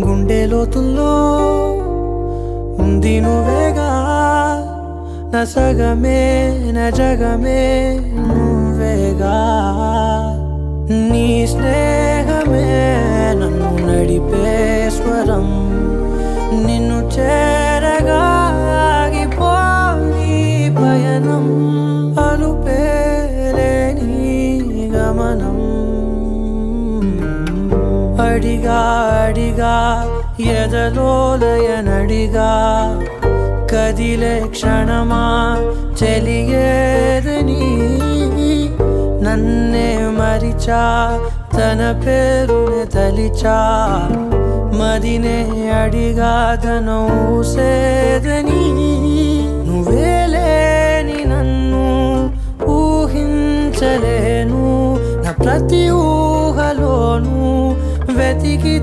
గుండె లోతుల్లో ఉంది నువ్వేగా, నా సగమే నా జగమే నువ్వేగా. నీ స్నేహమే నన్ను నడిపే స్వరం, నిన్ను చేరగా ఆగిపోని పయనం, అలుపేలేని గమనం. అడిగా అడిగా ఎదలోలయనడిగా, కదిలే క్షణమా చెలియేదని, నన్నే మరిచా తన పేరునే తలిచా, మదినే అడిగా తన ఊసేదని. నువ్వే లేని నన్ను ఊహించలేను, నా ప్రతి ఊహలోను వెతికి